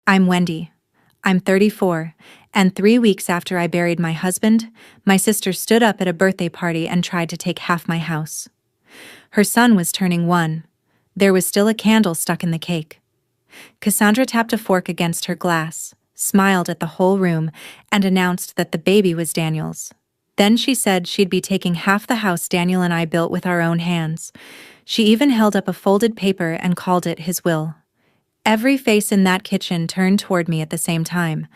I'm Wendy. I'm 34, and 3 weeks after I buried my husband, my sister stood up at a birthday party and tried to take half my house. Her son was turning 1. There was still a candle stuck in the cake. Cassandra tapped a fork against her glass, smiled at the whole room, and announced that the baby was Daniel's. Then she said she'd be taking half the house Daniel and I built with our own hands. She even held up a folded paper and called it his will. Every face in that kitchen turned toward me at the same time.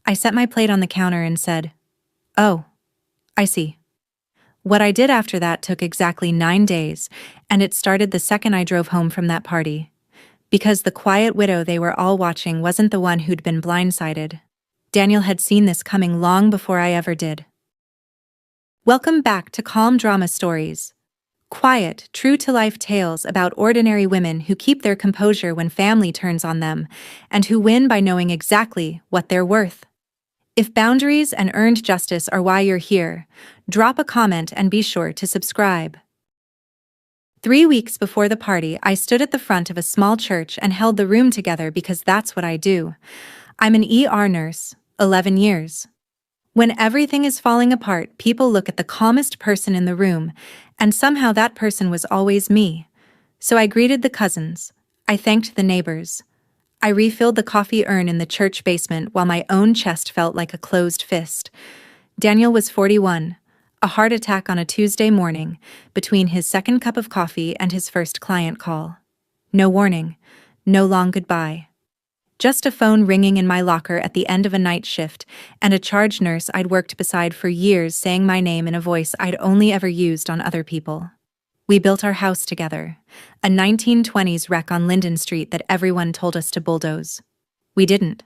I set my plate on the counter and said, "Oh, I see." What I did after that took exactly 9 days, and it started the second I drove home from that party. Because the quiet widow they were all watching wasn't the one who'd been blindsided. Daniel had seen this coming long before I ever did. Welcome back to Calm Drama Stories. Quiet, true-to-life tales about ordinary women who keep their composure when family turns on them, and who win by knowing exactly what they're worth. If boundaries and earned justice are why you're here, drop a comment and be sure to subscribe. 3 weeks before the party, I stood at the front of a small church and held the room together because that's what I do. I'm an ER nurse, 11 years. When everything is falling apart, people look at the calmest person in the room, and somehow that person was always me. So I greeted the cousins. I thanked the neighbors. I refilled the coffee urn in the church basement while my own chest felt like a closed fist. Daniel was 41, a heart attack on a Tuesday morning, between his second cup of coffee and his first client call. No warning, no long goodbye. Just a phone ringing in my locker at the end of a night shift, and a charge nurse I'd worked beside for years saying my name in a voice I'd only ever used on other people. We built our house together, a 1920s wreck on Linden Street that everyone told us to bulldoze. We didn't.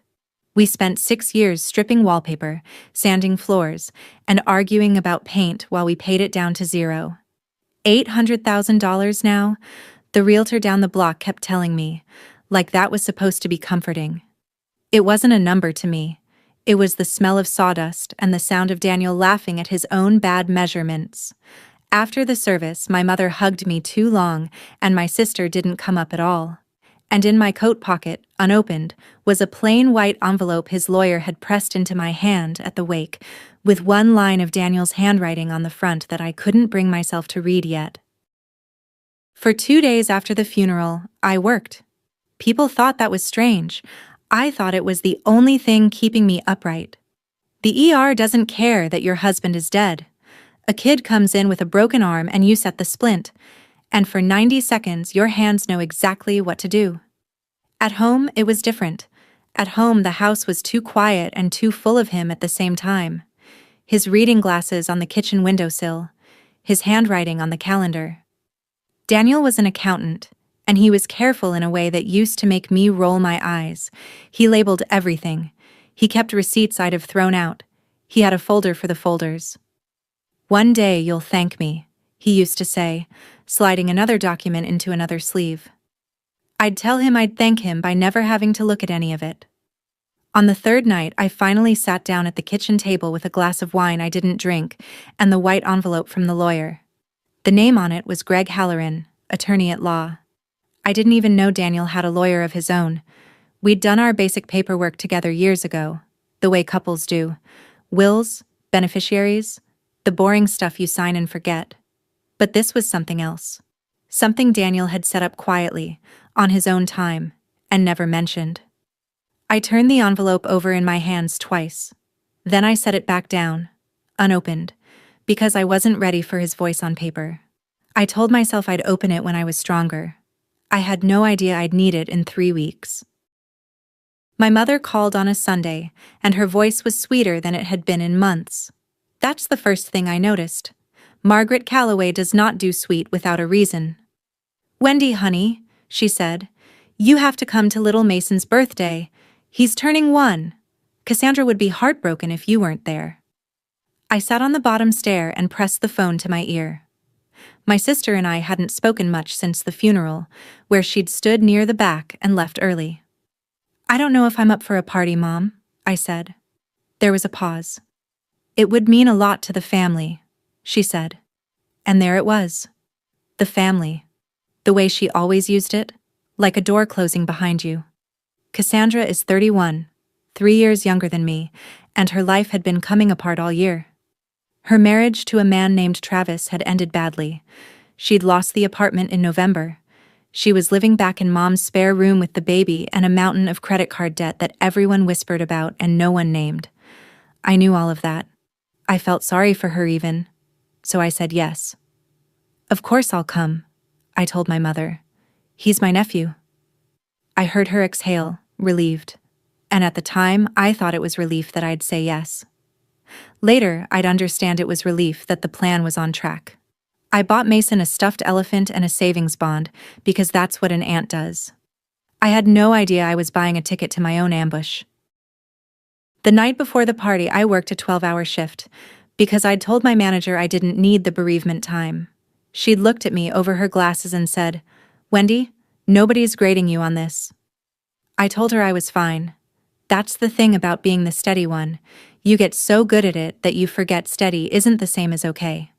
We spent 6 years stripping wallpaper, sanding floors, and arguing about paint while we paid it down to zero. $800,000 now? The realtor down the block kept telling me, like that was supposed to be comforting. It wasn't a number to me. It was the smell of sawdust and the sound of Daniel laughing at his own bad measurements. After the service, my mother hugged me too long, and my sister didn't come up at all. And in my coat pocket, unopened, was a plain white envelope his lawyer had pressed into my hand at the wake, with one line of Daniel's handwriting on the front that I couldn't bring myself to read yet. For 2 days after the funeral, I worked. People thought that was strange. I thought it was the only thing keeping me upright. The ER doesn't care that your husband is dead. A kid comes in with a broken arm and you set the splint, and for 90 seconds your hands know exactly what to do. At home, it was different. At home, the house was too quiet and too full of him at the same time. His reading glasses on the kitchen windowsill, his handwriting on the calendar. Daniel was an accountant, and he was careful in a way that used to make me roll my eyes. He labeled everything. He kept receipts I'd have thrown out. He had a folder for the folders. "One day you'll thank me," he used to say, sliding another document into another sleeve. I'd tell him I'd thank him by never having to look at any of it. On the third night, I finally sat down at the kitchen table with a glass of wine I didn't drink and the white envelope from the lawyer. The name on it was Greg Halloran, attorney at law. I didn't even know Daniel had a lawyer of his own. We'd done our basic paperwork together years ago, the way couples do. Wills, beneficiaries, the boring stuff you sign and forget. But this was something else. Something Daniel had set up quietly, on his own time, and never mentioned. I turned the envelope over in my hands twice. Then I set it back down, unopened, because I wasn't ready for his voice on paper. I told myself I'd open it when I was stronger. I had no idea I'd need it in 3 weeks. My mother called on a Sunday, and her voice was sweeter than it had been in months. That's the first thing I noticed. Margaret Calloway does not do sweet without a reason. "Wendy, honey," she said, "you have to come to little Mason's birthday. He's turning 1. Cassandra would be heartbroken if you weren't there." I sat on the bottom stair and pressed the phone to my ear. My sister and I hadn't spoken much since the funeral, where she'd stood near the back and left early. "I don't know if I'm up for a party, Mom," I said. There was a pause. "It would mean a lot to the family," she said. And there it was. The family. The way she always used it, like a door closing behind you. Cassandra is 31, 3 years younger than me, and her life had been coming apart all year. Her marriage to a man named Travis had ended badly. She'd lost the apartment in November. She was living back in Mom's spare room with the baby and a mountain of credit card debt that everyone whispered about and no one named. I knew all of that. I felt sorry for her even. So I said yes. Of course I'll come, I told my mother. He's my nephew. I heard her exhale, relieved. And at the time, I thought it was relief that I'd say yes. Later, I'd understand it was relief that the plan was on track. I bought Mason a stuffed elephant and a savings bond because that's what an aunt does. I had no idea I was buying a ticket to my own ambush. The night before the party, I worked a 12-hour shift because I'd told my manager I didn't need the bereavement time. She'd looked at me over her glasses and said, "Wendy, nobody's grading you on this." I told her I was fine. That's the thing about being the steady one. You get so good at it that you forget steady isn't the same as okay.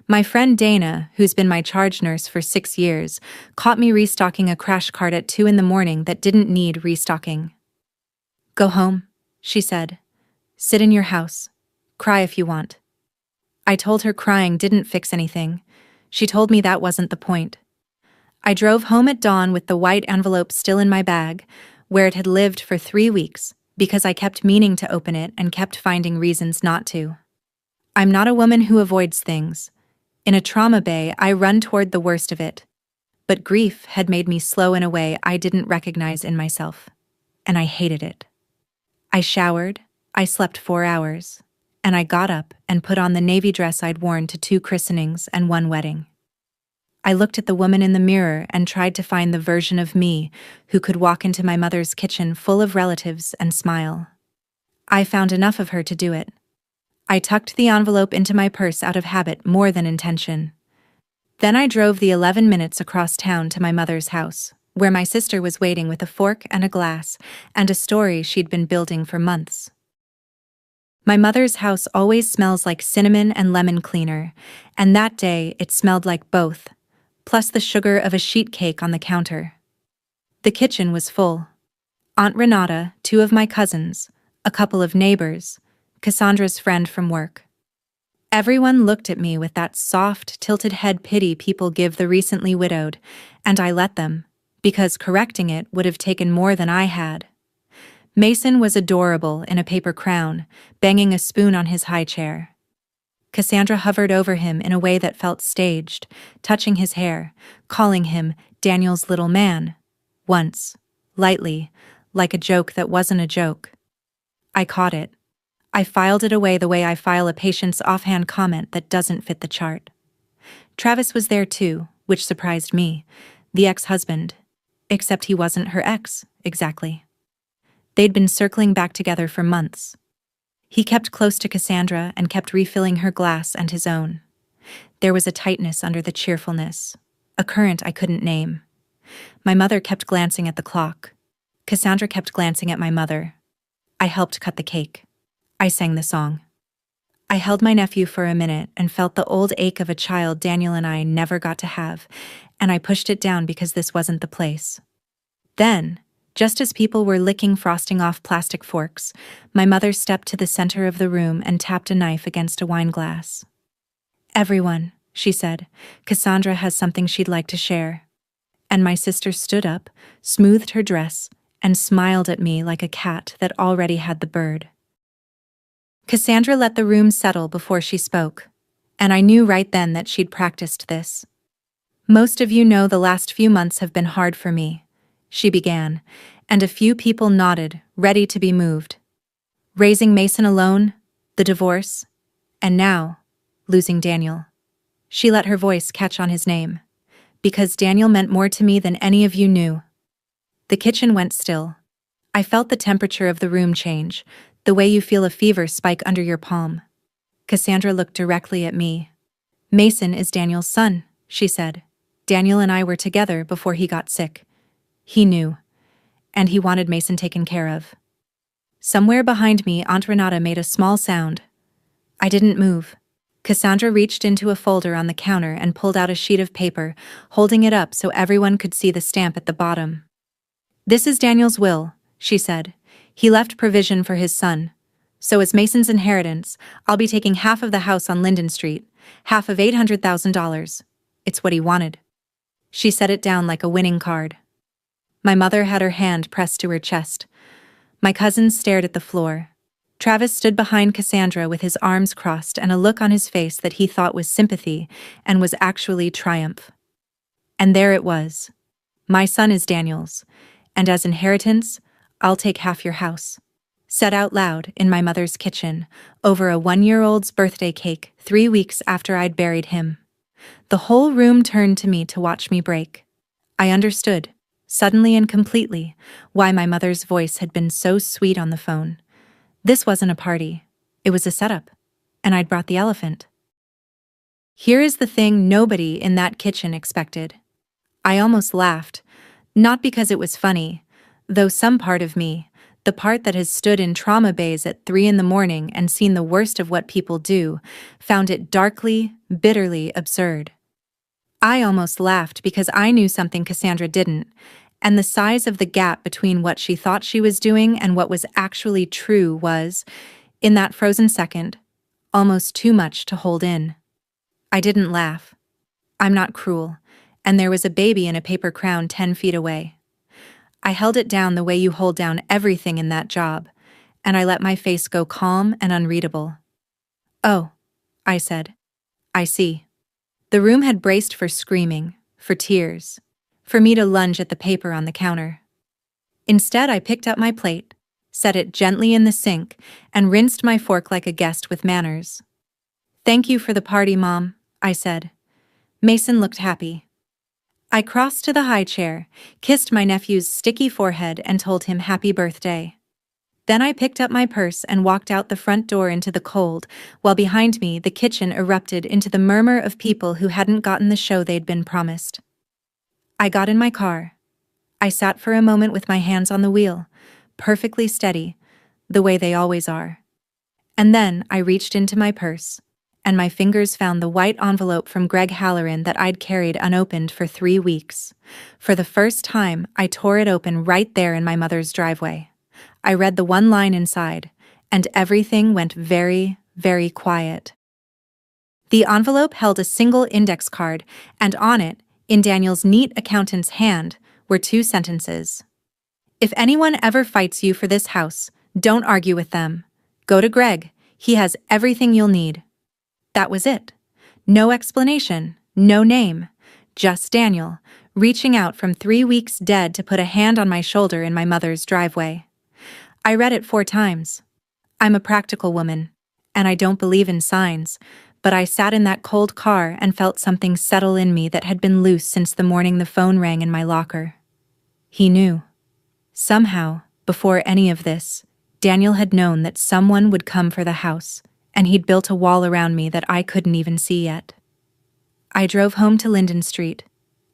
My friend Dana, who's been my charge nurse for 6 years, caught me restocking a crash cart at 2 a.m. that didn't need restocking. "Go home," she said. "Sit in your house. Cry if you want." I told her crying didn't fix anything. She told me that wasn't the point. I drove home at dawn with the white envelope still in my bag, where it had lived for 3 weeks, because I kept meaning to open it and kept finding reasons not to. I'm not a woman who avoids things. In a trauma bay, I run toward the worst of it. But grief had made me slow in a way I didn't recognize in myself. And I hated it. I showered, I slept 4 hours, and I got up and put on the navy dress I'd worn to 2 christenings and 1 wedding. I looked at the woman in the mirror and tried to find the version of me who could walk into my mother's kitchen full of relatives and smile. I found enough of her to do it. I tucked the envelope into my purse out of habit more than intention. Then I drove the 11 minutes across town to my mother's house, where my sister was waiting with a fork and a glass and a story she'd been building for months. My mother's house always smells like cinnamon and lemon cleaner, and that day it smelled like both, plus the sugar of a sheet cake on the counter. The kitchen was full. Aunt Renata, 2 of my cousins, a couple of neighbors, Cassandra's friend from work. Everyone looked at me with that soft, tilted head pity people give the recently widowed, and I let them, because correcting it would have taken more than I had. Mason was adorable in a paper crown, banging a spoon on his high chair. Cassandra hovered over him in a way that felt staged, touching his hair, calling him Daniel's little man, once, lightly, like a joke that wasn't a joke. I caught it. I filed it away the way I file a patient's offhand comment that doesn't fit the chart. Travis was there too, which surprised me, the ex-husband, except he wasn't her ex, exactly. They'd been circling back together for months. He kept close to Cassandra and kept refilling her glass and his own. There was a tightness under the cheerfulness, a current I couldn't name. My mother kept glancing at the clock. Cassandra kept glancing at my mother. I helped cut the cake. I sang the song. I held my nephew for a minute and felt the old ache of a child Daniel and I never got to have, and I pushed it down because this wasn't the place. Then, just as people were licking frosting off plastic forks, my mother stepped to the center of the room and tapped a knife against a wine glass. "Everyone," she said, "Cassandra has something she'd like to share." And my sister stood up, smoothed her dress, and smiled at me like a cat that already had the bird. Cassandra let the room settle before she spoke, and I knew right then that she'd practiced this. "Most of you know the last few months have been hard for me," she began, and a few people nodded, ready to be moved. Raising Mason alone, the divorce, and now, losing Daniel. She let her voice catch on his name, because Daniel meant more to me than any of you knew. The kitchen went still. I felt the temperature of the room change, the way you feel a fever spike under your palm. Cassandra looked directly at me. "Mason is Daniel's son," she said. "Daniel and I were together before he got sick. He knew. And he wanted Mason taken care of." Somewhere behind me, Aunt Renata made a small sound. I didn't move. Cassandra reached into a folder on the counter and pulled out a sheet of paper, holding it up so everyone could see the stamp at the bottom. "This is Daniel's will," she said. He left provision for his son. So as Mason's inheritance, I'll be taking half of the house on Linden Street, half of $800,000. It's what he wanted. She set it down like a winning card. My mother had her hand pressed to her chest. My cousins stared at the floor. Travis stood behind Cassandra with his arms crossed and a look on his face that he thought was sympathy and was actually triumph. And there it was. My son is Daniel's, and as inheritance, I'll take half your house. Said out loud in my mother's kitchen, over a 1-year-old's birthday cake 3 weeks after I'd buried him. The whole room turned to me to watch me break. I understood, suddenly and completely, why my mother's voice had been so sweet on the phone. This wasn't a party. It was a setup. And I'd brought the elephant. Here is the thing nobody in that kitchen expected. I almost laughed, not because it was funny, though some part of me, the part that has stood in trauma bays at 3 in the morning and seen the worst of what people do, found it darkly, bitterly absurd. I almost laughed because I knew something Cassandra didn't, and the size of the gap between what she thought she was doing and what was actually true was, in that frozen second, almost too much to hold in. I didn't laugh. I'm not cruel, and there was a baby in a paper crown 10 feet away. I held it down the way you hold down everything in that job, and I let my face go calm and unreadable. Oh, I said. I see. The room had braced for screaming, for tears, for me to lunge at the paper on the counter. Instead, I picked up my plate, set it gently in the sink, and rinsed my fork like a guest with manners. Thank you for the party, Mom, I said. Mason looked happy. I crossed to the high chair, kissed my nephew's sticky forehead, and told him happy birthday. Then I picked up my purse and walked out the front door into the cold, while behind me the kitchen erupted into the murmur of people who hadn't gotten the show they'd been promised. I got in my car. I sat for a moment with my hands on the wheel, perfectly steady, the way they always are. And then I reached into my purse, and my fingers found the white envelope from Greg Halloran that I'd carried unopened for 3 weeks. For the first time, I tore it open right there in my mother's driveway. I read the one line inside, and everything went very, very quiet. The envelope held a single index card, and on it, in Daniel's neat accountant's hand, were 2 sentences. If anyone ever fights you for this house, don't argue with them. Go to Greg. He has everything you'll need. That was it. No explanation, no name, just Daniel, reaching out from 3 weeks dead to put a hand on my shoulder in my mother's driveway. I read it 4 times. I'm a practical woman, and I don't believe in signs, but I sat in that cold car and felt something settle in me that had been loose since the morning the phone rang in my locker. He knew. Somehow, before any of this, Daniel had known that someone would come for the house, and he'd built a wall around me that I couldn't even see yet. I drove home to Linden Street,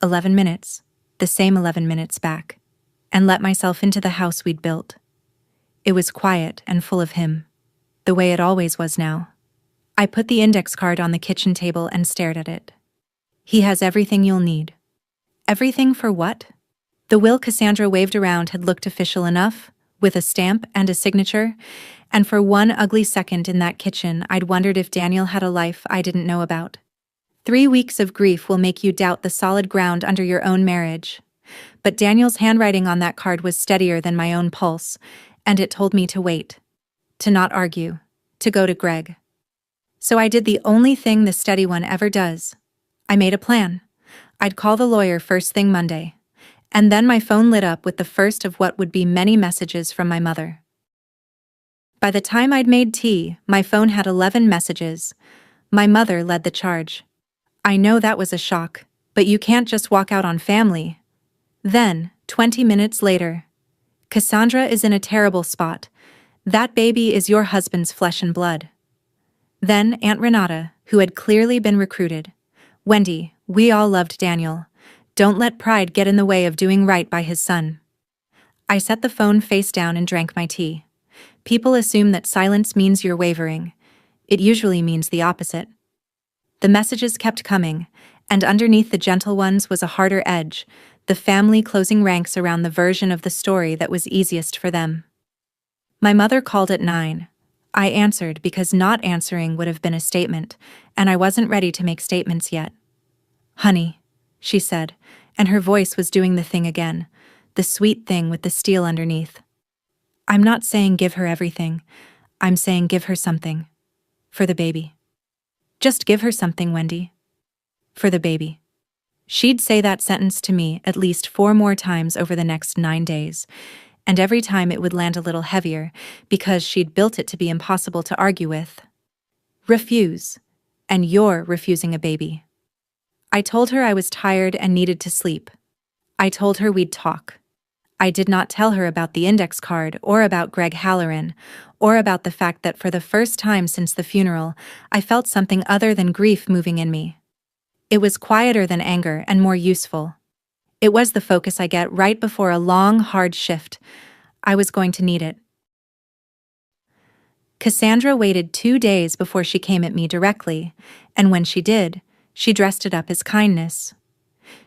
11 minutes, the same 11 minutes back, and let myself into the house we'd built. It was quiet and full of him, the way it always was now. I put the index card on the kitchen table and stared at it. He has everything you'll need. Everything for what? The will Cassandra waved around had looked official enough, with a stamp and a signature, and for one ugly second in that kitchen I'd wondered if Daniel had a life I didn't know about. 3 weeks of grief will make you doubt the solid ground under your own marriage. But Daniel's handwriting on that card was steadier than my own pulse, and it told me to wait, to not argue, to go to Greg. So I did the only thing the steady one ever does. I made a plan. I'd call the lawyer first thing Monday. And then my phone lit up with the first of what would be many messages from my mother. By the time I'd made tea, my phone had 11 messages. My mother led the charge. I know that was a shock, but you can't just walk out on family. Then, 20 minutes later, Cassandra is in a terrible spot. That baby is your husband's flesh and blood. Then Aunt Renata, who had clearly been recruited. Wendy, we all loved Daniel. Don't let pride get in the way of doing right by his son. I set the phone face down and drank my tea. People assume that silence means you're wavering. It usually means the opposite. The messages kept coming, and underneath the gentle ones was a harder edge, the family closing ranks around the version of the story that was easiest for them. My mother called at 9. I answered because not answering would have been a statement, and I wasn't ready to make statements yet. "Honey," she said, and her voice was doing the thing again, the sweet thing with the steel underneath. "I'm not saying give her everything. I'm saying give her something. For the baby. Just give her something, Wendy. For the baby." She'd say that sentence to me at least 4 more times over the next 9 days, and every time it would land a little heavier because she'd built it to be impossible to argue with. Refuse. And you're refusing a baby. I told her I was tired and needed to sleep. I told her we'd talk. I did not tell her about the index card or about Greg Halloran, or about the fact that for the first time since the funeral, I felt something other than grief moving in me. It was quieter than anger and more useful. It was the focus I get right before a long, hard shift. I was going to need it. Cassandra waited 2 days before she came at me directly, and when she did, she dressed it up as kindness.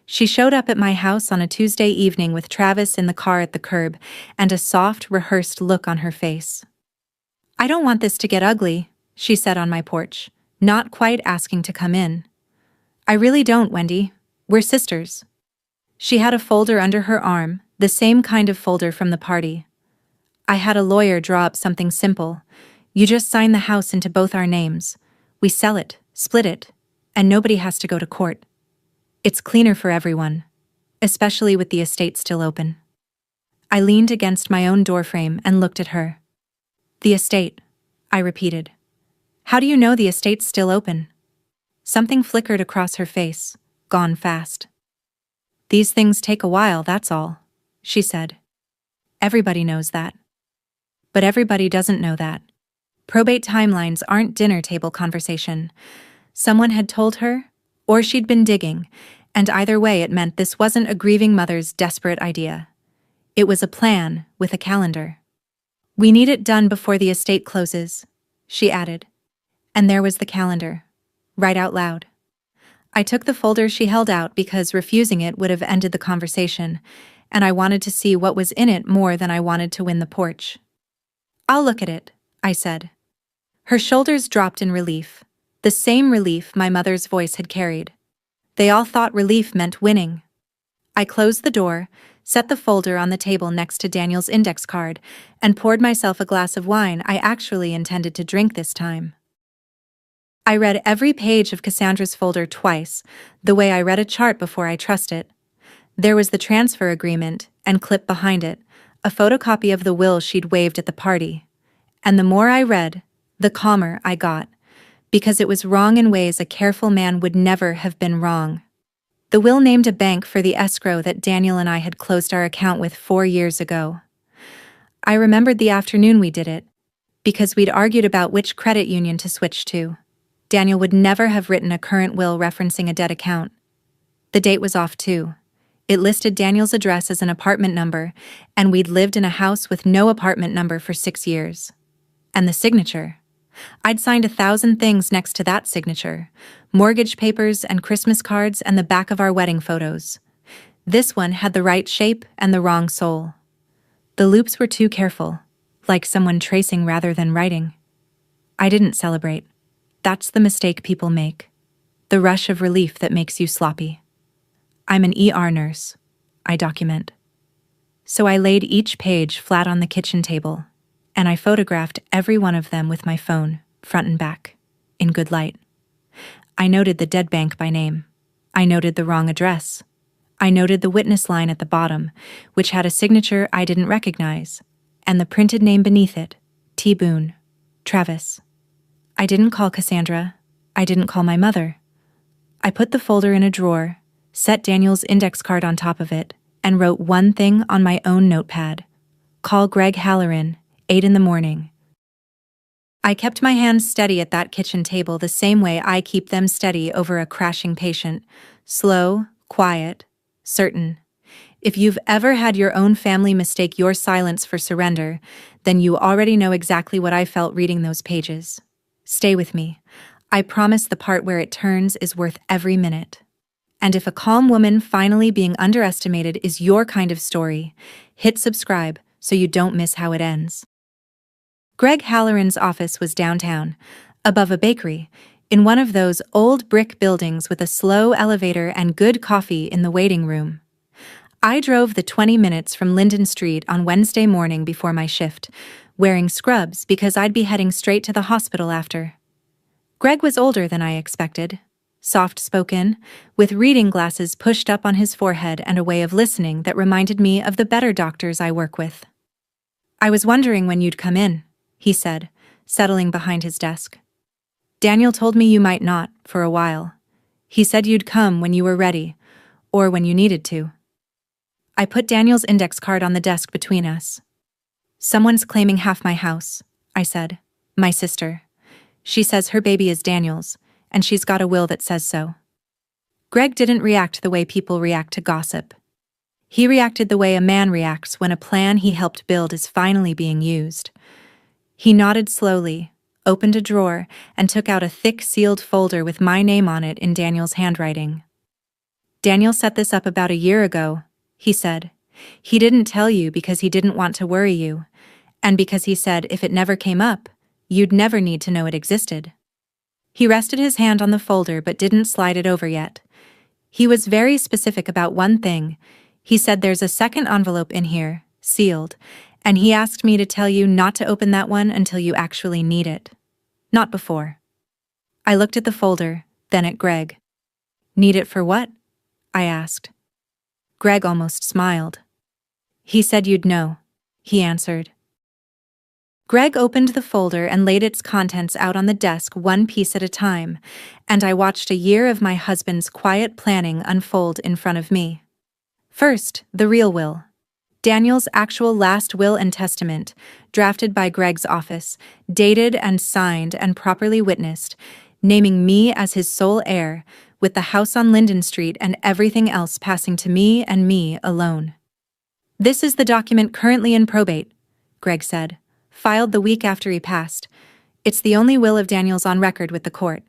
She showed up at my house on a Tuesday evening with Travis in the car at the curb and a soft, rehearsed look on her face. "I don't want this to get ugly," she said on my porch, not quite asking to come in. "I really don't, Wendy. We're sisters." She had a folder under her arm, the same kind of folder from the party. "I had a lawyer draw up something simple. You just sign the house into both our names. We sell it, split it, and nobody has to go to court. It's cleaner for everyone, especially with the estate still open." I leaned against my own doorframe and looked at her. "The estate," I repeated. "How do you know the estate's still open?" Something flickered across her face, gone fast. "These things take a while, that's all," she said. "Everybody knows that. But everybody doesn't know that. Probate timelines aren't dinner table conversation. Someone had told her, or she'd been digging, and either way it meant this wasn't a grieving mother's desperate idea. It was a plan with a calendar. "We need it done before the estate closes," she added. And there was the calendar, right out loud. I took the folder she held out because refusing it would have ended the conversation, and I wanted to see what was in it more than I wanted to win the porch. "I'll look at it," I said. Her shoulders dropped in relief, the same relief my mother's voice had carried. They all thought relief meant winning. I closed the door, set the folder on the table next to Daniel's index card, and poured myself a glass of wine I actually intended to drink this time. I read every page of Cassandra's folder twice, the way I read a chart before I trust it. There was the transfer agreement, and clipped behind it, a photocopy of the will she'd waved at the party. And the more I read, the calmer I got, because it was wrong in ways a careful man would never have been wrong. The will named a bank for the escrow that Daniel and I had closed our account with 4 years ago. I remembered the afternoon we did it, because we'd argued about which credit union to switch to. Daniel would never have written a current will referencing a dead account. The date was off too. It listed Daniel's address as an apartment number, and we'd lived in a house with no apartment number for 6 years. And the signature. I'd signed 1,000 things next to that signature, mortgage papers and Christmas cards and the back of our wedding photos. This one had the right shape and the wrong sole. The loops were too careful, like someone tracing rather than writing. I didn't celebrate. That's the mistake people make. The rush of relief that makes you sloppy. I'm an ER nurse. I document. So I laid each page flat on the kitchen table, and I photographed every one of them with my phone, front and back, in good light. I noted the dead bank by name. I noted the wrong address. I noted the witness line at the bottom, which had a signature I didn't recognize, and the printed name beneath it, T. Boone, Travis. I didn't call Cassandra. I didn't call my mother. I put the folder in a drawer, set Daniel's index card on top of it, and wrote one thing on my own notepad. Call Greg Halloran, 8 in the morning. I kept my hands steady at that kitchen table the same way I keep them steady over a crashing patient. Slow, quiet, certain. If you've ever had your own family mistake your silence for surrender, then you already know exactly what I felt reading those pages. Stay with me. I promise the part where it turns is worth every minute. And if a calm woman finally being underestimated is your kind of story, hit subscribe so you don't miss how it ends. Greg Halloran's office was downtown, above a bakery, in one of those old brick buildings with a slow elevator and good coffee in the waiting room. I drove the 20 minutes from Linden Street on Wednesday morning before my shift, wearing scrubs because I'd be heading straight to the hospital after. Greg was older than I expected, soft-spoken, with reading glasses pushed up on his forehead and a way of listening that reminded me of the better doctors I work with. "I was wondering when you'd come in," he said, settling behind his desk. "Daniel told me you might not, for a while. He said you'd come when you were ready, or when you needed to." I put Daniel's index card on the desk between us. "Someone's claiming half my house," I said. "My sister. She says her baby is Daniel's, and she's got a will that says so." Greg didn't react the way people react to gossip. He reacted the way a man reacts when a plan he helped build is finally being used. He nodded slowly, opened a drawer, and took out a thick sealed folder with my name on it in Daniel's handwriting. "Daniel set this up about a year ago," he said. "He didn't tell you because he didn't want to worry you, and because he said if it never came up, you'd never need to know it existed." He rested his hand on the folder but didn't slide it over yet. He was very specific about one thing. He said there's a second envelope in here, sealed, and he asked me to tell you not to open that one until you actually need it. Not before. I looked at the folder, then at Greg. "Need it for what?" I asked. Greg almost smiled. "He said you'd know," he answered. Greg opened the folder and laid its contents out on the desk one piece at a time, and I watched a year of my husband's quiet planning unfold in front of me. First, the real will. Daniel's actual last will and testament, drafted by Greg's office, dated and signed and properly witnessed, naming me as his sole heir, with the house on Linden Street and everything else passing to me and me alone. "This is the document currently in probate," Greg said, "filed the week after he passed. It's the only will of Daniel's on record with the court.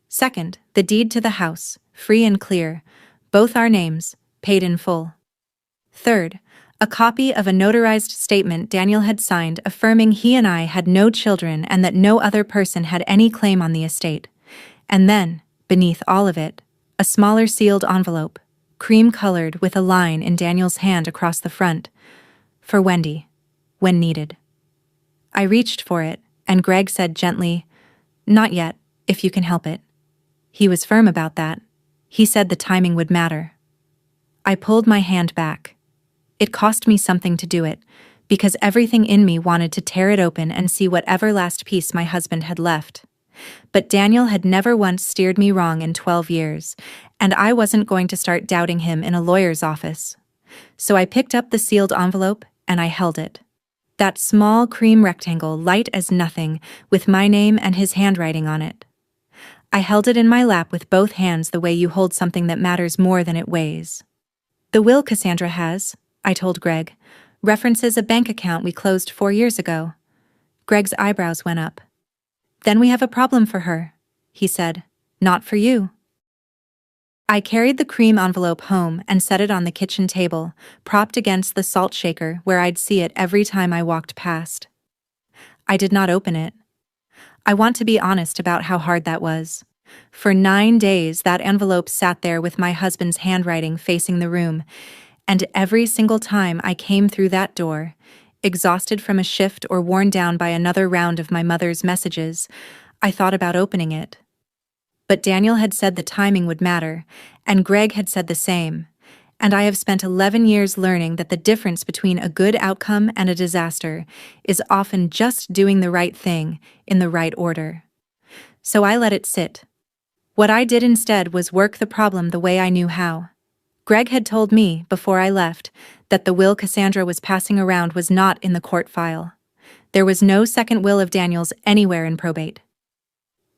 Second, the deed to the house, free and clear, both our names, paid in full. Third, a copy of a notarized statement Daniel had signed affirming he and I had no children and that no other person had any claim on the estate. And then, beneath all of it, a smaller sealed envelope, cream-colored with a line in Daniel's hand across the front. For Wendy, when needed." I reached for it, and Greg said gently, "Not yet, if you can help it." He was firm about that. He said the timing would matter. I pulled my hand back. It cost me something to do it, because everything in me wanted to tear it open and see whatever last piece my husband had left. But Daniel had never once steered me wrong in 12 years, and I wasn't going to start doubting him in a lawyer's office. So I picked up the sealed envelope, and I held it. That small cream rectangle, light as nothing, with my name and his handwriting on it. I held it in my lap with both hands the way you hold something that matters more than it weighs. "The will Cassandra has," I told Greg, "references a bank account we closed 4 years ago." Greg's eyebrows went up. "Then we have a problem for her," he said. "Not for you." I carried the cream envelope home and set it on the kitchen table, propped against the salt shaker where I'd see it every time I walked past. I did not open it. I want to be honest about how hard that was. For 9 days that envelope sat there with my husband's handwriting facing the room, and every single time I came through that door, exhausted from a shift or worn down by another round of my mother's messages, I thought about opening it. But Daniel had said the timing would matter, and Greg had said the same, and I have spent 11 years learning that the difference between a good outcome and a disaster is often just doing the right thing in the right order. So I let it sit. What I did instead was work the problem the way I knew how. Greg had told me, before I left, that the will Cassandra was passing around was not in the court file. There was no second will of Daniel's anywhere in probate.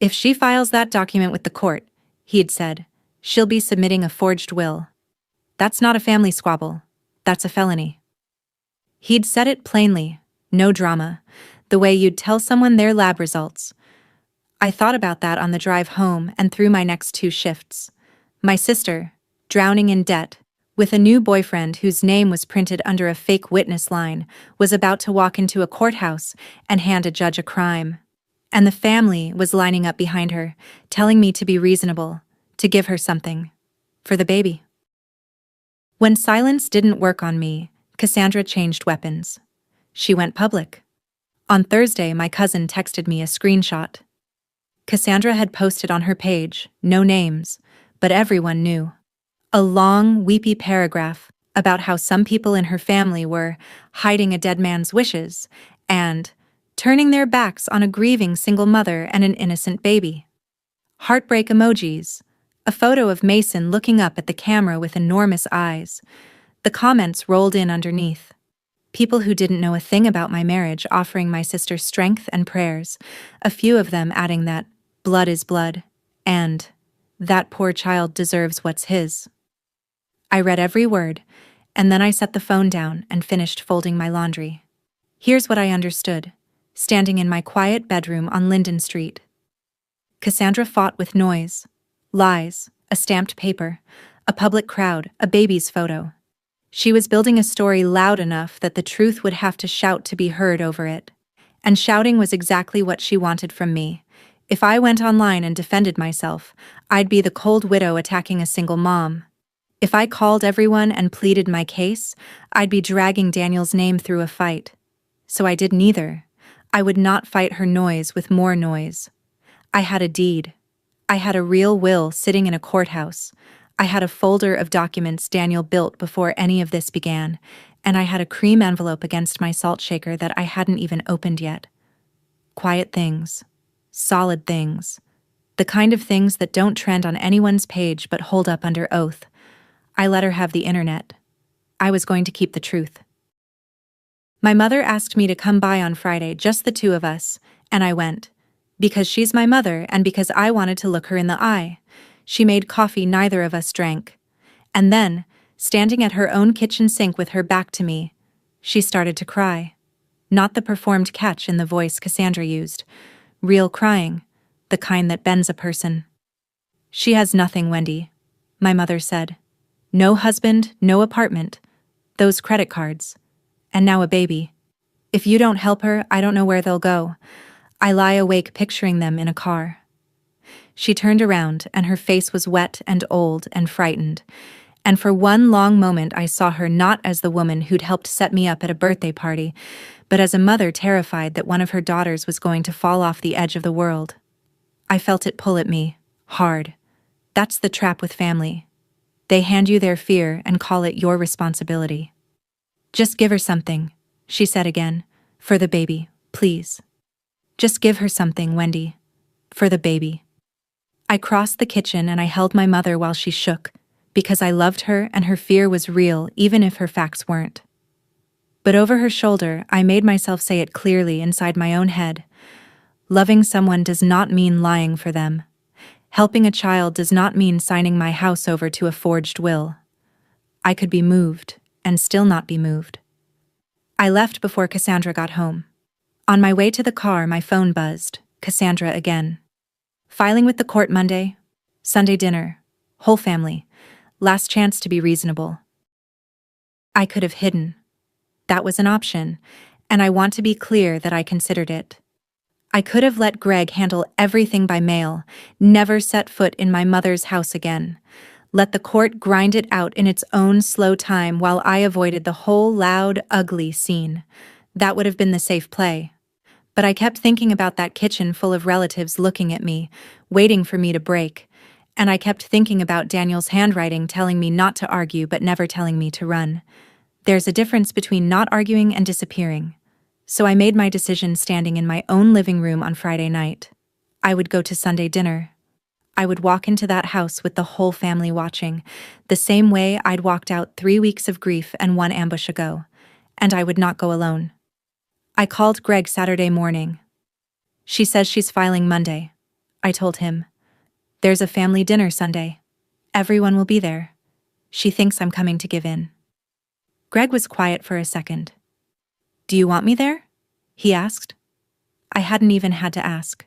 "If she files that document with the court," he'd said, "she'll be submitting a forged will. That's not a family squabble. That's a felony." He'd said it plainly, no drama, the way you'd tell someone their lab results. I thought about that on the drive home and through my next 2 shifts. My sister, drowning in debt, with a new boyfriend whose name was printed under a fake witness line, was about to walk into a courthouse and hand a judge a crime. And the family was lining up behind her, telling me to be reasonable, to give her something. For the baby. When silence didn't work on me, Cassandra changed weapons. She went public. On Thursday, my cousin texted me a screenshot. Cassandra had posted on her page, no names, but everyone knew. A long, weepy paragraph about how some people in her family were hiding a dead man's wishes and turning their backs on a grieving single mother and an innocent baby. Heartbreak emojis, a photo of Mason looking up at the camera with enormous eyes. The comments rolled in underneath. People who didn't know a thing about my marriage offering my sister strength and prayers, a few of them adding that blood is blood, and that poor child deserves what's his. I read every word, and then I set the phone down and finished folding my laundry. Here's what I understood, standing in my quiet bedroom on Linden Street. Cassandra fought with noise, lies, a stamped paper, a public crowd, a baby's photo. She was building a story loud enough that the truth would have to shout to be heard over it. And shouting was exactly what she wanted from me. If I went online and defended myself, I'd be the cold widow attacking a single mom. If I called everyone and pleaded my case, I'd be dragging Daniel's name through a fight. So I did neither. I would not fight her noise with more noise. I had a deed. I had a real will sitting in a courthouse. I had a folder of documents Daniel built before any of this began, and I had a cream envelope against my salt shaker that I hadn't even opened yet. Quiet things. Solid things. The kind of things that don't trend on anyone's page but hold up under oath. I let her have the internet. I was going to keep the truth. My mother asked me to come by on Friday, just the two of us, and I went. Because she's my mother and because I wanted to look her in the eye. She made coffee neither of us drank. And then, standing at her own kitchen sink with her back to me, she started to cry. Not the performed catch in the voice Cassandra used. Real crying, the kind that bends a person. She has nothing, Wendy, my mother said. No husband, no apartment, those credit cards, and now a baby. If you don't help her, I don't know where they'll go. I lie awake picturing them in a car. She turned around, and her face was wet and old and frightened. And for one long moment I saw her not as the woman who'd helped set me up at a birthday party, but as a mother terrified that one of her daughters was going to fall off the edge of the world. I felt it pull at me, hard. That's the trap with family. They hand you their fear and call it your responsibility. Just give her something, she said again. For the baby, please. Just give her something, Wendy. For the baby. I crossed the kitchen and I held my mother while she shook, because I loved her and her fear was real even if her facts weren't. But over her shoulder, I made myself say it clearly inside my own head. Loving someone does not mean lying for them. Helping a child does not mean signing my house over to a forged will. I could be moved and still not be moved. I left before Cassandra got home. On my way to the car, my phone buzzed. Cassandra again. Filing with the court Monday. Sunday dinner. Whole family. Last chance to be reasonable. I could have hidden. That was an option, and I want to be clear that I considered it. I could have let Greg handle everything by mail, never set foot in my mother's house again. Let the court grind it out in its own slow time while I avoided the whole loud, ugly scene. That would have been the safe play. But I kept thinking about that kitchen full of relatives looking at me, waiting for me to break. And I kept thinking about Daniel's handwriting telling me not to argue but never telling me to run. There's a difference between not arguing and disappearing. So I made my decision standing in my own living room on Friday night. I would go to Sunday dinner. I would walk into that house with the whole family watching, the same way I'd walked out 3 weeks of grief and one ambush ago. And I would not go alone. I called Greg Saturday morning. She says she's filing Monday. I told him. There's a family dinner Sunday. Everyone will be there. She thinks I'm coming to give in. Greg was quiet for a second. Do you want me there? He asked. I hadn't even had to ask.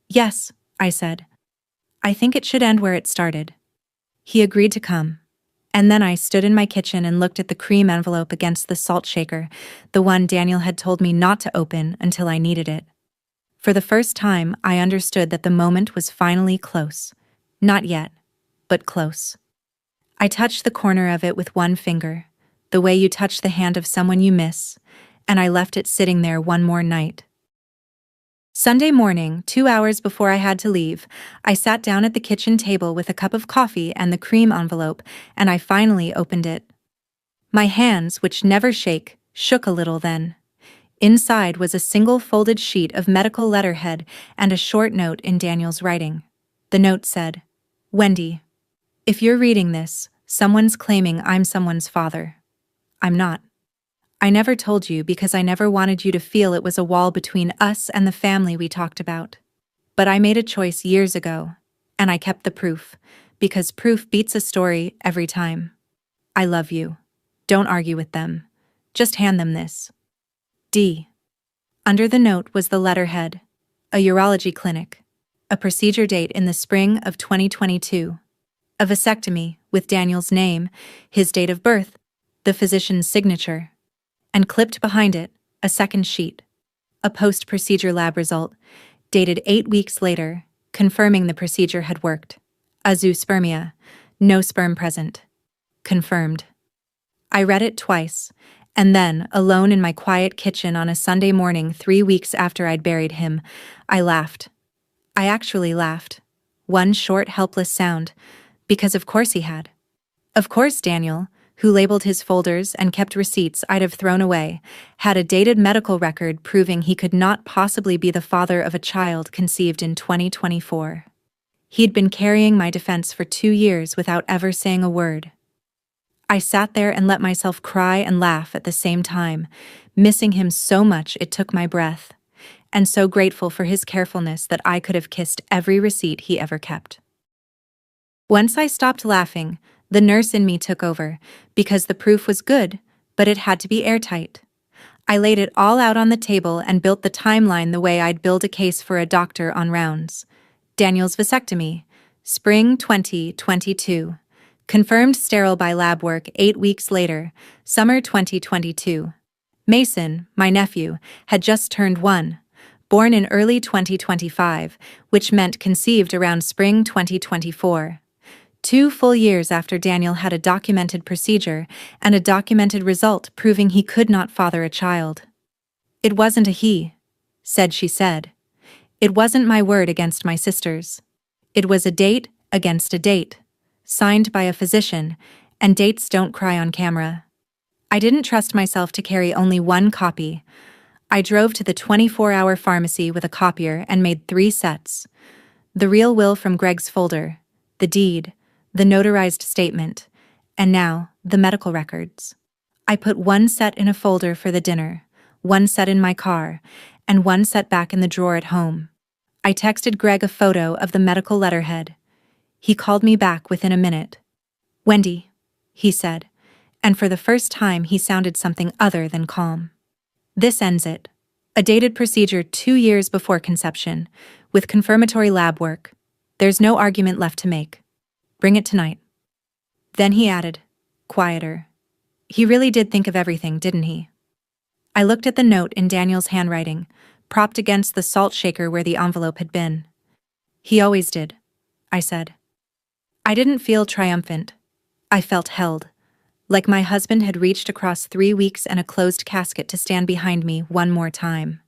Yes, I said. I think it should end where it started. He agreed to come. And then I stood in my kitchen and looked at the cream envelope against the salt shaker, the one Daniel had told me not to open until I needed it. For the first time, I understood that the moment was finally close. Not yet, but close. I touched the corner of it with one finger, the way you touch the hand of someone you miss, and I left it sitting there one more night. Sunday morning, 2 hours before I had to leave, I sat down at the kitchen table with a cup of coffee and the cream envelope, and I finally opened it. My hands, which never shake, shook a little then. Inside was a single folded sheet of medical letterhead and a short note in Daniel's writing. The note said, "Wendy, if you're reading this, someone's claiming I'm someone's father. I'm not. I never told you because I never wanted you to feel it was a wall between us and the family we talked about. But I made a choice years ago, and I kept the proof, because proof beats a story every time. I love you. Don't argue with them. Just hand them this. D." Under the note was the letterhead, a urology clinic, a procedure date in the spring of 2022, a vasectomy with Daniel's name, his date of birth, the physician's signature, and clipped behind it, a second sheet, a post-procedure lab result, dated 8 weeks later, confirming the procedure had worked. Azoospermia, no sperm present. Confirmed. I read it twice, and then, alone in my quiet kitchen on a Sunday morning 3 weeks after I'd buried him, I laughed. I actually laughed. One short, helpless sound, because of course he had. Of course Daniel, who labeled his folders and kept receipts I'd have thrown away, had a dated medical record proving he could not possibly be the father of a child conceived in 2024. He'd been carrying my defense for 2 years without ever saying a word. I sat there and let myself cry and laugh at the same time, missing him so much it took my breath, and so grateful for his carefulness that I could have kissed every receipt he ever kept. Once I stopped laughing, the nurse in me took over, because the proof was good, but it had to be airtight. I laid it all out on the table and built the timeline the way I'd build a case for a doctor on rounds. Daniel's vasectomy, spring 2022. Confirmed sterile by lab work 8 weeks later, summer 2022. Mason, my nephew, had just turned 1, born in early 2025, which meant conceived around spring 2024. 2 full years after Daniel had a documented procedure and a documented result proving he could not father a child. It wasn't a he, she said. It wasn't my word against my sister's. It was a date against a date, signed by a physician, and dates don't cry on camera. I didn't trust myself to carry only one copy. I drove to the 24-hour pharmacy with a copier and made 3 sets. The real will from Greg's folder, the deed, the notarized statement, and now, the medical records. I put 1 set in a folder for the dinner, 1 set in my car, and 1 set back in the drawer at home. I texted Greg a photo of the medical letterhead. He called me back within a minute. "Wendy," he said, and for the first time he sounded something other than calm. "This ends it. A dated procedure 2 years before conception, with confirmatory lab work. There's no argument left to make. Bring it tonight." Then he added, quieter, "He really did think of everything, didn't he?" I looked at the note in Daniel's handwriting, propped against the salt shaker where the envelope had been. "He always did," I said. I didn't feel triumphant. I felt held, like my husband had reached across 3 weeks and a closed casket to stand behind me one more time.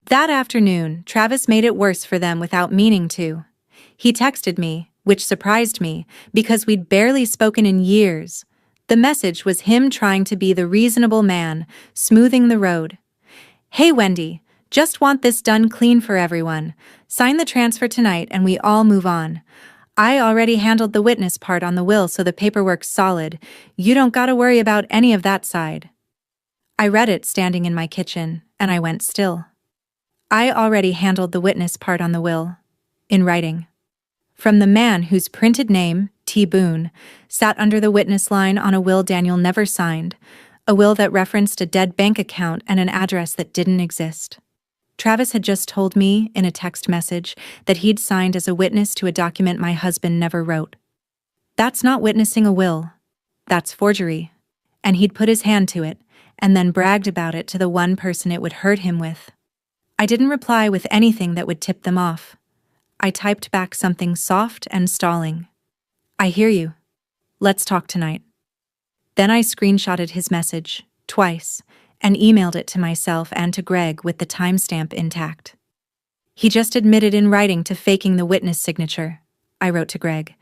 That afternoon, Travis made it worse for them without meaning to. He texted me, which surprised me, because we'd barely spoken in years. The message was him trying to be the reasonable man, smoothing the road. "Hey Wendy, just want this done clean for everyone. Sign the transfer tonight and we all move on. I already handled the witness part on the will so the paperwork's solid. You don't gotta worry about any of that side." I read it standing in my kitchen, and I went still. I already handled the witness part on the will. In writing. From the man whose printed name, T. Boone, sat under the witness line on a will Daniel never signed, a will that referenced a dead bank account and an address that didn't exist. Travis had just told me, in a text message, that he'd signed as a witness to a document my husband never wrote. That's not witnessing a will. That's forgery. And he'd put his hand to it, and then bragged about it to the one person it would hurt him with. I didn't reply with anything that would tip them off. I typed back something soft and stalling. I hear you. Let's talk tonight. Then I screenshotted his message, twice, and emailed it to myself and to Greg with the timestamp intact. He just admitted in writing to faking the witness signature, I wrote to Greg.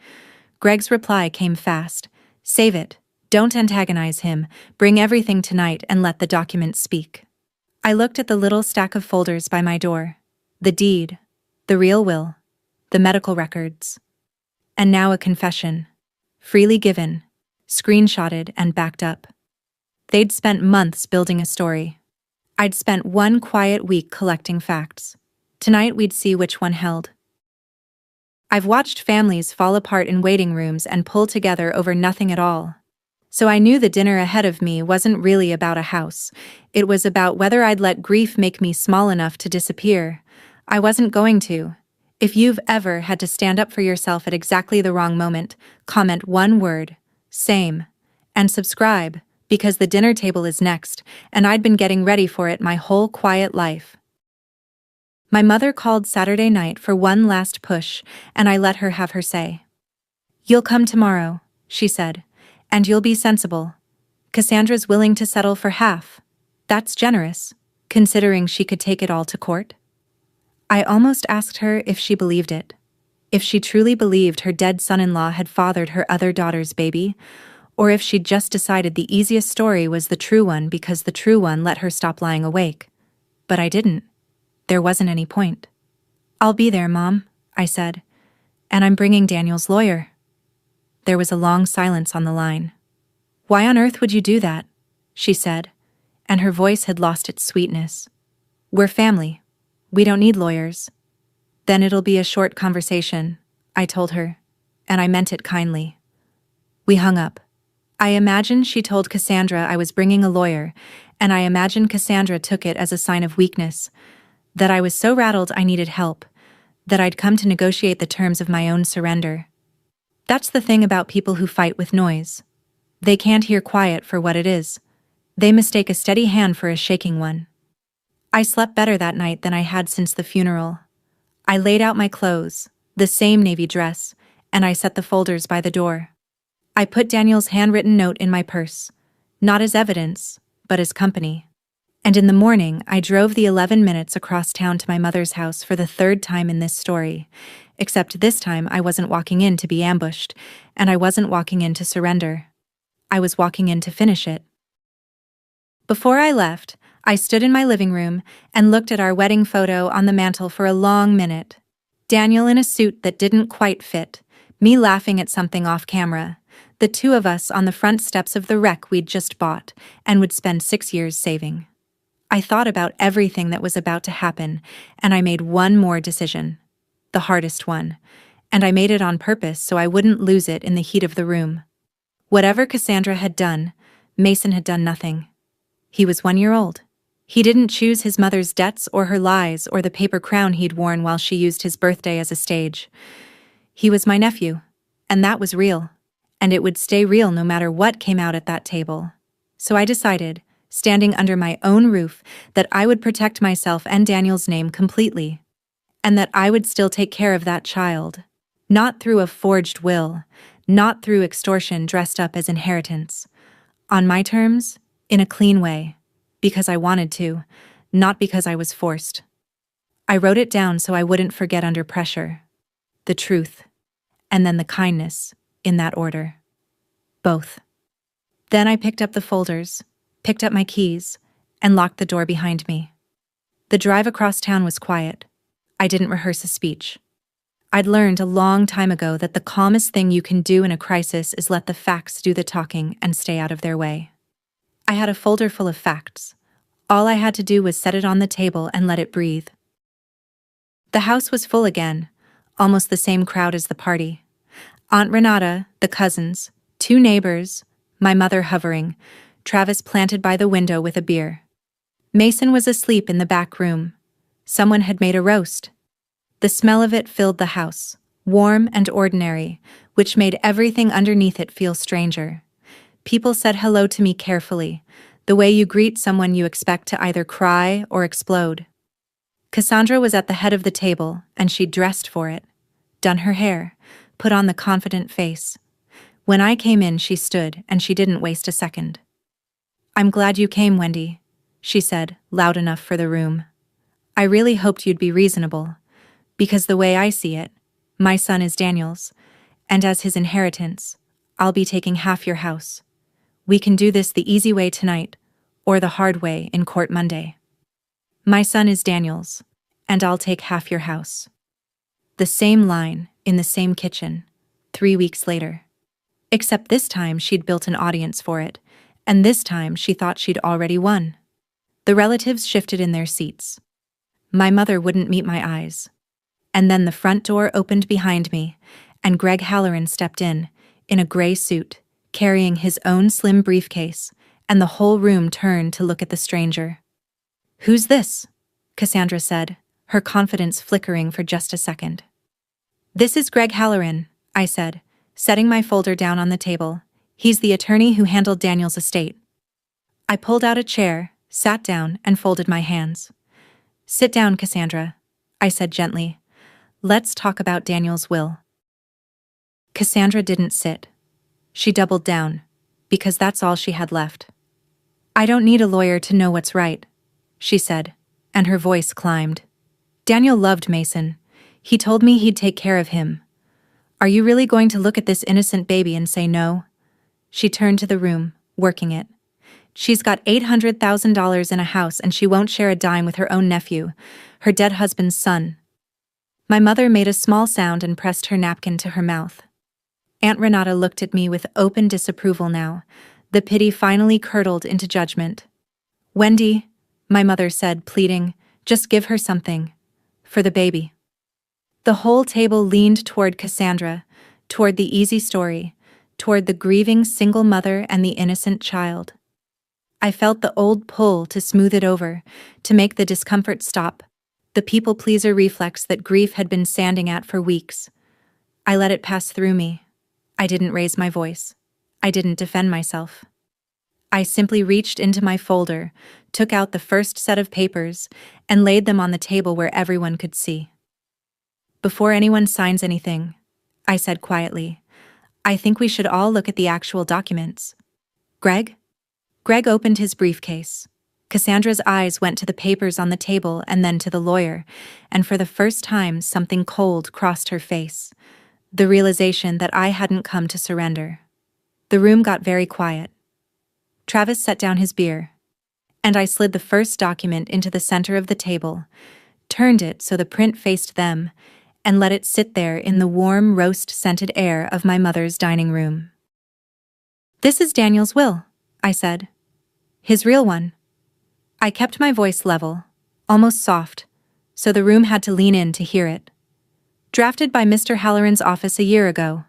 Greg's reply came fast. Save it. Don't antagonize him. Bring everything tonight and let the document speak. I looked at the little stack of folders by my door. The deed, the real will, the medical records. And now a confession. Freely given, screenshotted and backed up. They'd spent months building a story. I'd spent one quiet week collecting facts. Tonight we'd see which one held. I've watched families fall apart in waiting rooms and pull together over nothing at all. So I knew the dinner ahead of me wasn't really about a house. It was about whether I'd let grief make me small enough to disappear. I wasn't going to. If you've ever had to stand up for yourself at exactly the wrong moment, comment one word, same, and subscribe, because the dinner table is next, and I'd been getting ready for it my whole quiet life. My mother called Saturday night for one last push, and I let her have her say. You'll come tomorrow, she said, and you'll be sensible. Cassandra's willing to settle for half. That's generous, considering she could take it all to court. I almost asked her if she believed it. If she truly believed her dead son-in-law had fathered her other daughter's baby, or if she'd just decided the easiest story was the true one because the true one let her stop lying awake. But I didn't. There wasn't any point. I'll be there, Mom, I said. And I'm bringing Daniel's lawyer. There was a long silence on the line. Why on earth would you do that? She said, and her voice had lost its sweetness. We're family. We don't need lawyers. Then it'll be a short conversation, I told her, and I meant it kindly. We hung up. I imagined she told Cassandra I was bringing a lawyer, and I imagined Cassandra took it as a sign of weakness, that I was so rattled I needed help, that I'd come to negotiate the terms of my own surrender. That's the thing about people who fight with noise. They can't hear quiet for what it is. They mistake a steady hand for a shaking one. I slept better that night than I had since the funeral. I laid out my clothes, the same navy dress, and I set the folders by the door. I put Daniel's handwritten note in my purse, not as evidence, but as company. And in the morning, I drove the 11 minutes across town to my mother's house for the third time in this story, except this time I wasn't walking in to be ambushed, and I wasn't walking in to surrender. I was walking in to finish it. Before I left, I stood in my living room and looked at our wedding photo on the mantel for a long minute. Daniel in a suit that didn't quite fit, me laughing at something off camera, the two of us on the front steps of the wreck we'd just bought and would spend 6 years saving. I thought about everything that was about to happen, and I made one more decision, the hardest one, and I made it on purpose so I wouldn't lose it in the heat of the room. Whatever Cassandra had done, Mason had done nothing. He was 1 year old. He didn't choose his mother's debts or her lies or the paper crown he'd worn while she used his birthday as a stage. He was my nephew, and that was real, and it would stay real no matter what came out at that table. So I decided, standing under my own roof, that I would protect myself and Daniel's name completely, and that I would still take care of that child, not through a forged will, not through extortion dressed up as inheritance. On my terms, in a clean way, because I wanted to, not because I was forced. I wrote it down so I wouldn't forget under pressure. The truth, and then the kindness, in that order. Both. Then I picked up the folders, picked up my keys, and locked the door behind me. The drive across town was quiet. I didn't rehearse a speech. I'd learned a long time ago that the calmest thing you can do in a crisis is let the facts do the talking and stay out of their way. I had a folder full of facts. All I had to do was set it on the table and let it breathe. The house was full again, almost the same crowd as the party. Aunt Renata, the cousins, 2 neighbors, my mother hovering, Travis planted by the window with a beer. Mason was asleep in the back room. Someone had made a roast. The smell of it filled the house, warm and ordinary, which made everything underneath it feel stranger. People said hello to me carefully, the way you greet someone you expect to either cry or explode. Cassandra was at the head of the table, and she'd dressed for it, done her hair, put on the confident face. When I came in, she stood, and she didn't waste a second. "I'm glad you came, Wendy," she said, loud enough for the room. "I really hoped you'd be reasonable, because the way I see it, my son is Daniel's, and as his inheritance, I'll be taking half your house. We can do this the easy way tonight, or the hard way in court Monday. My son is Daniel's, and I'll take half your house." The same line, in the same kitchen, 3 weeks later. Except this time she'd built an audience for it, and this time she thought she'd already won. The relatives shifted in their seats. My mother wouldn't meet my eyes. And then the front door opened behind me, and Greg Halloran stepped in a gray suit, carrying his own slim briefcase, and the whole room turned to look at the stranger. "Who's this?" Cassandra said, her confidence flickering for just a second. "This is Greg Halloran," I said, setting my folder down on the table. "He's the attorney who handled Daniel's estate." I pulled out a chair, sat down, and folded my hands. "Sit down, Cassandra," I said gently. "Let's talk about Daniel's will." Cassandra didn't sit. She doubled down, because that's all she had left. "I don't need a lawyer to know what's right," she said, and her voice climbed. "Daniel loved Mason. He told me he'd take care of him. Are you really going to look at this innocent baby and say no?" She turned to the room, working it. "She's got $800,000 in a house and she won't share a dime with her own nephew, her dead husband's son." My mother made a small sound and pressed her napkin to her mouth. Aunt Renata looked at me with open disapproval now. The pity finally curdled into judgment. "Wendy," my mother said, pleading, "just give her something. For the baby." The whole table leaned toward Cassandra, toward the easy story, toward the grieving single mother and the innocent child. I felt the old pull to smooth it over, to make the discomfort stop, the people-pleaser reflex that grief had been sanding at for weeks. I let it pass through me. I didn't raise my voice. I didn't defend myself. I simply reached into my folder, took out the first set of papers, and laid them on the table where everyone could see. "Before anyone signs anything," I said quietly, "I think we should all look at the actual documents." "Greg?" Greg opened his briefcase. Cassandra's eyes went to the papers on the table and then to the lawyer, and for the first time something cold crossed her face. The realization that I hadn't come to surrender. The room got very quiet. Travis set down his beer, and I slid the first document into the center of the table, turned it so the print faced them, and let it sit there in the warm, roast-scented air of my mother's dining room. "This is Daniel's will," I said. "His real one." I kept my voice level, almost soft, so the room had to lean in to hear it. "Drafted by Mr. Halloran's office a year ago.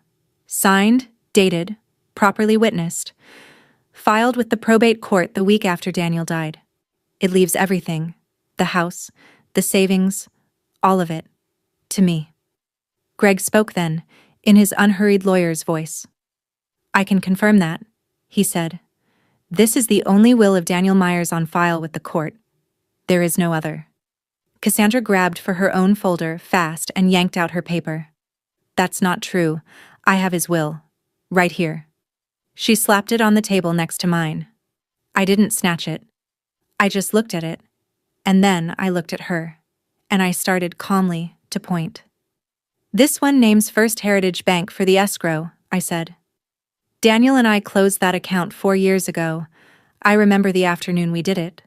Signed, dated, properly witnessed. Filed with the probate court the week after Daniel died. It leaves everything, the house, the savings, all of it, to me." Greg spoke then, in his unhurried lawyer's voice. "I can confirm that," he said. "This is the only will of Daniel Myers on file with the court. There is no other." Cassandra grabbed for her own folder fast and yanked out her paper. "That's not true. I have his will. Right here." She slapped it on the table next to mine. I didn't snatch it. I just looked at it, and then I looked at her, and I started calmly to point. "This one names First Heritage Bank for the escrow," I said. "Daniel and I closed that account 4 years ago. I remember the afternoon we did it."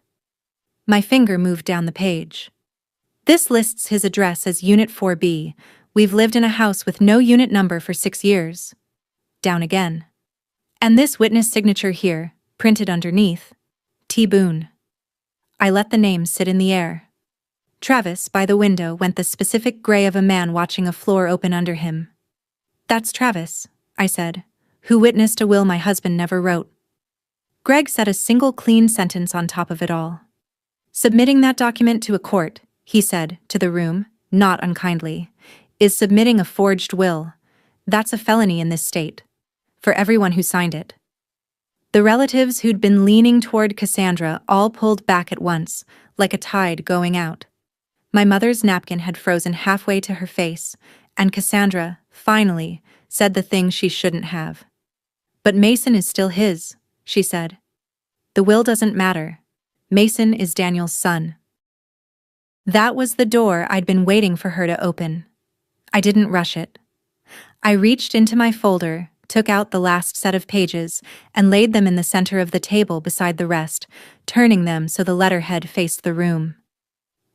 My finger moved down the page. "This lists his address as Unit 4B. We've lived in a house with no unit number for 6 years. Down again. And this witness signature here, printed underneath. T. Boone." I let the name sit in the air. Travis, by the window, went the specific gray of a man watching a floor open under him. "That's Travis," I said, "who witnessed a will my husband never wrote." Greg said a single clean sentence on top of it all. "Submitting that document to a court," he said, to the room, not unkindly, "is submitting a forged will. That's a felony in this state. For everyone who signed it. The relatives who'd been leaning toward Cassandra all pulled back at once, like a tide going out. My mother's napkin had frozen halfway to her face, and Cassandra, finally, said the thing she shouldn't have. But Mason is still his, she said. The will doesn't matter. Mason is Daniel's son. That was the door I'd been waiting for her to open. I didn't rush it. I reached into my folder, took out the last set of pages, and laid them in the center of the table beside the rest, turning them so the letterhead faced the room.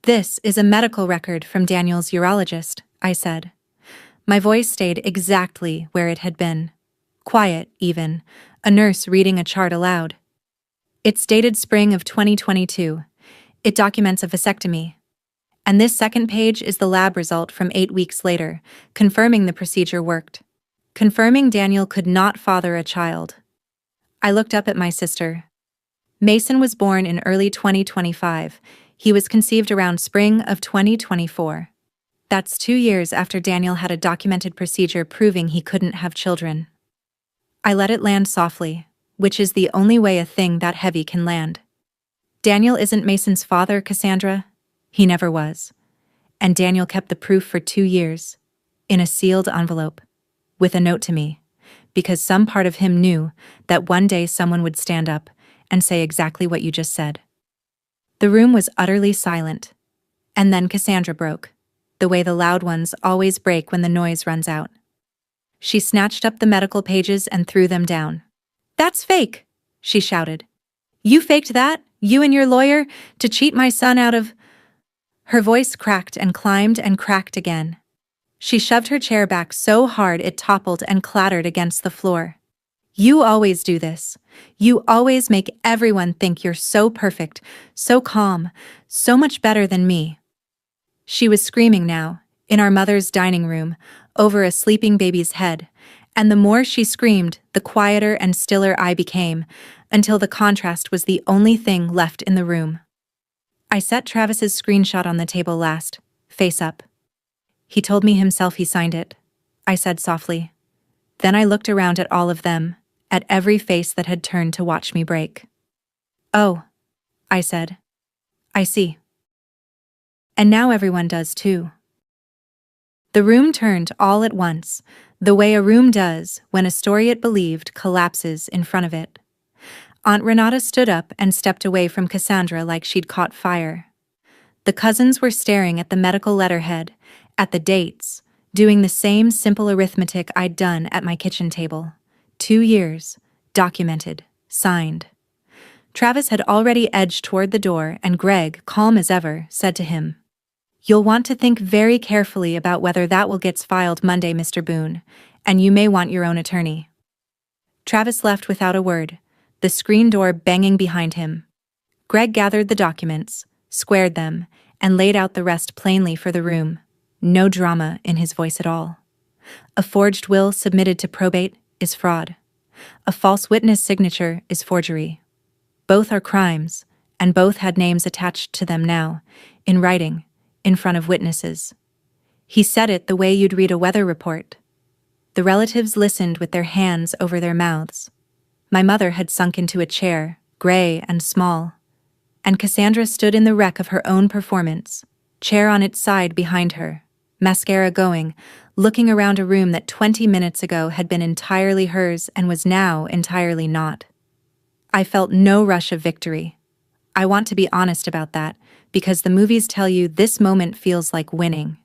This is a medical record from Daniel's urologist, I said. My voice stayed exactly where it had been. Quiet, even, a nurse reading a chart aloud. It's dated spring of 2022. It documents a vasectomy. And this second page is the lab result from 8 weeks later, confirming the procedure worked. Confirming Daniel could not father a child. I looked up at my sister. Mason was born in early 2025. He was conceived around spring of 2024. That's 2 years after Daniel had a documented procedure proving he couldn't have children. I let it land softly, which is the only way a thing that heavy can land. Daniel isn't Mason's father, Cassandra. He never was. And Daniel kept the proof for 2 years, in a sealed envelope, with a note to me, because some part of him knew that one day someone would stand up and say exactly what you just said. The room was utterly silent. And then Cassandra broke, the way the loud ones always break when the noise runs out. She snatched up the medical pages and threw them down. "That's fake," she shouted. "You faked that, you and your lawyer, to cheat my son out of—" Her voice cracked and climbed and cracked again. She shoved her chair back so hard it toppled and clattered against the floor. "You always do this. You always make everyone think you're so perfect, so calm, so much better than me." She was screaming now, in our mother's dining room, over a sleeping baby's head, and the more she screamed, the quieter and stiller I became, until the contrast was the only thing left in the room. I set Travis's screenshot on the table last, face up. "He told me himself he signed it," I said softly. Then I looked around at all of them, at every face that had turned to watch me break. "Oh," I said. "I see. And now everyone does too." The room turned all at once, the way a room does when a story it believed collapses in front of it. Aunt Renata stood up and stepped away from Cassandra like she'd caught fire. The cousins were staring at the medical letterhead, at the dates, doing the same simple arithmetic I'd done at my kitchen table. 2 years, documented, signed. Travis had already edged toward the door, and Greg, calm as ever, said to him, "You'll want to think very carefully about whether that will get filed Monday, Mr. Boone, and you may want your own attorney." Travis left without a word, the screen door banging behind him. Greg gathered the documents, squared them, and laid out the rest plainly for the room. No drama in his voice at all. A forged will submitted to probate is fraud. A false witness signature is forgery. Both are crimes, and both had names attached to them now, in writing, in front of witnesses. He said it the way you'd read a weather report. The relatives listened with their hands over their mouths. My mother had sunk into a chair, gray and small. And Cassandra stood in the wreck of her own performance, chair on its side behind her, mascara going, looking around a room that 20 minutes ago had been entirely hers and was now entirely not. I felt no rush of victory. I want to be honest about that, because the movies tell you this moment feels like winning.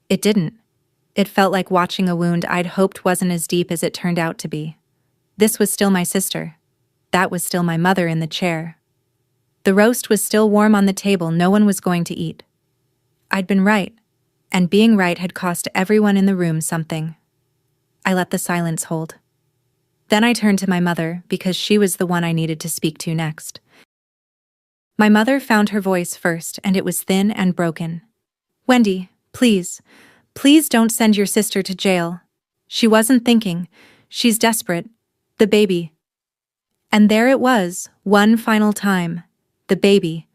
It didn't. It felt like watching a wound I'd hoped wasn't as deep as it turned out to be. This was still my sister. That was still my mother in the chair. The roast was still warm on the table no one was going to eat. I'd been right, and being right had cost everyone in the room something. I let the silence hold. Then I turned to my mother because she was the one I needed to speak to next. My mother found her voice first, and it was thin and broken. "Wendy, please, please don't send your sister to jail. She wasn't thinking. She's desperate. The baby." And there it was, one final time. The baby.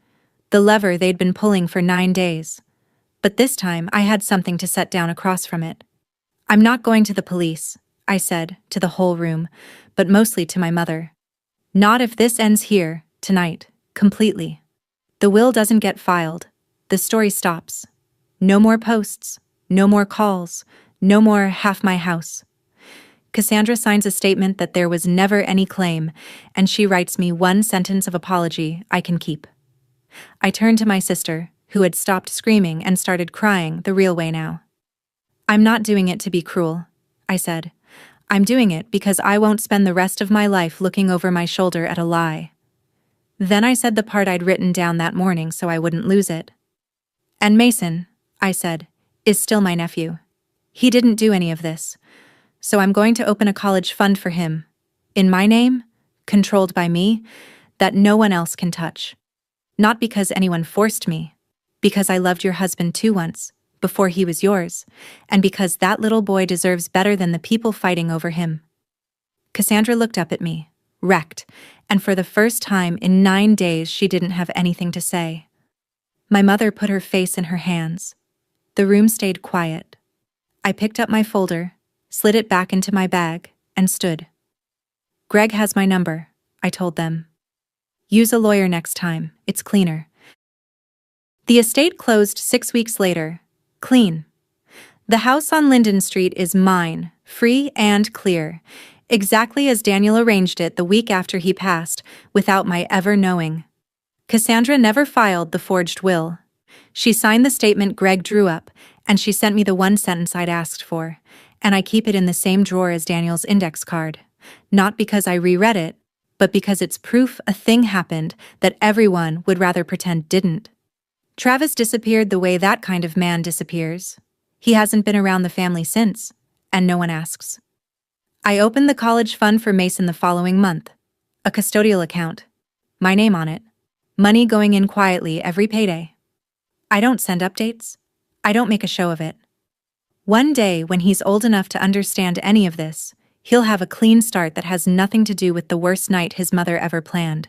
The lever they'd been pulling for 9 days. But this time I had something to set down across from it. "I'm not going to the police. I said, to the whole room, but mostly to my mother. Not if this ends here, tonight, completely. The will doesn't get filed. The story stops. No more posts, no more calls, no more half my house. Cassandra signs a statement that there was never any claim, and she writes me one sentence of apology I can keep. I turned to my sister, who had stopped screaming and started crying the real way now. I'm not doing it to be cruel, I said. I'm doing it because I won't spend the rest of my life looking over my shoulder at a lie. Then I said the part I'd written down that morning so I wouldn't lose it. And Mason, I said, is still my nephew. He didn't do any of this. So I'm going to open a college fund for him, in my name, controlled by me, that no one else can touch. Not because anyone forced me, because I loved your husband too once, before he was yours, and because that little boy deserves better than the people fighting over him. Cassandra looked up at me, wrecked, and for the first time in 9 days she didn't have anything to say. My mother put her face in her hands. The room stayed quiet. I picked up my folder, slid it back into my bag, and stood. Greg has my number, I told them. Use a lawyer next time, it's cleaner. The estate closed 6 weeks later, clean. The house on Linden Street is mine, free and clear, exactly as Daniel arranged it the week after he passed, without my ever knowing. Cassandra never filed the forged will. She signed the statement Greg drew up, and she sent me the one sentence I'd asked for, and I keep it in the same drawer as Daniel's index card, not because I reread it, but because it's proof a thing happened that everyone would rather pretend didn't. Travis disappeared the way that kind of man disappears. He hasn't been around the family since, and no one asks. I opened the college fund for Mason the following month. A custodial account. My name on it. Money going in quietly every payday. I don't send updates. I don't make a show of it. One day, when he's old enough to understand any of this, he'll have a clean start that has nothing to do with the worst night his mother ever planned.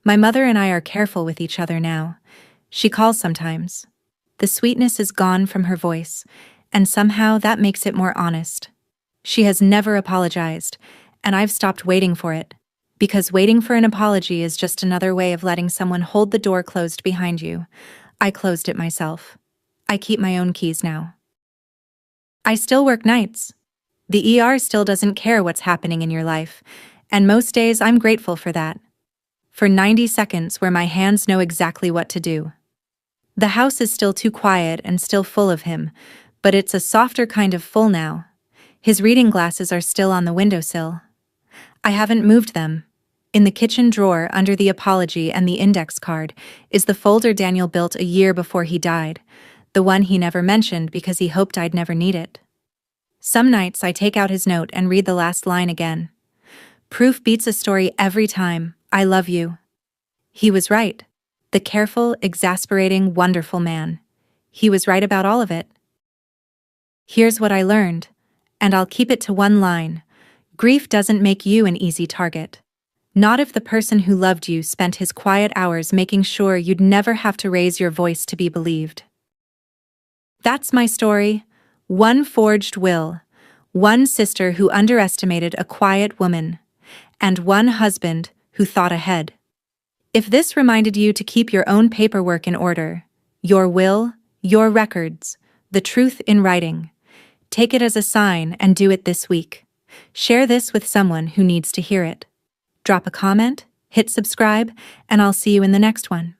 My mother and I are careful with each other now. She calls sometimes. The sweetness is gone from her voice, and somehow that makes it more honest. She has never apologized, and I've stopped waiting for it, because waiting for an apology is just another way of letting someone hold the door closed behind you. I closed it myself. I keep my own keys now. I still work nights. The ER still doesn't care what's happening in your life, and most days I'm grateful for that. For 90 seconds where my hands know exactly what to do. The house is still too quiet and still full of him, but it's a softer kind of full now. His reading glasses are still on the windowsill. I haven't moved them. In the kitchen drawer under the apology and the index card is the folder Daniel built a year before he died, the one he never mentioned because he hoped I'd never need it. Some nights I take out his note and read the last line again. Proof beats a story every time. I love you. He was right. The careful, exasperating, wonderful man. He was right about all of it. Here's what I learned, and I'll keep it to one line. Grief doesn't make you an easy target. Not if the person who loved you spent his quiet hours making sure you'd never have to raise your voice to be believed. That's my story. One forged will, one sister who underestimated a quiet woman, and one husband who thought ahead. If this reminded you to keep your own paperwork in order, your will, your records, the truth in writing, take it as a sign and do it this week. Share this with someone who needs to hear it. Drop a comment, hit subscribe, and I'll see you in the next one.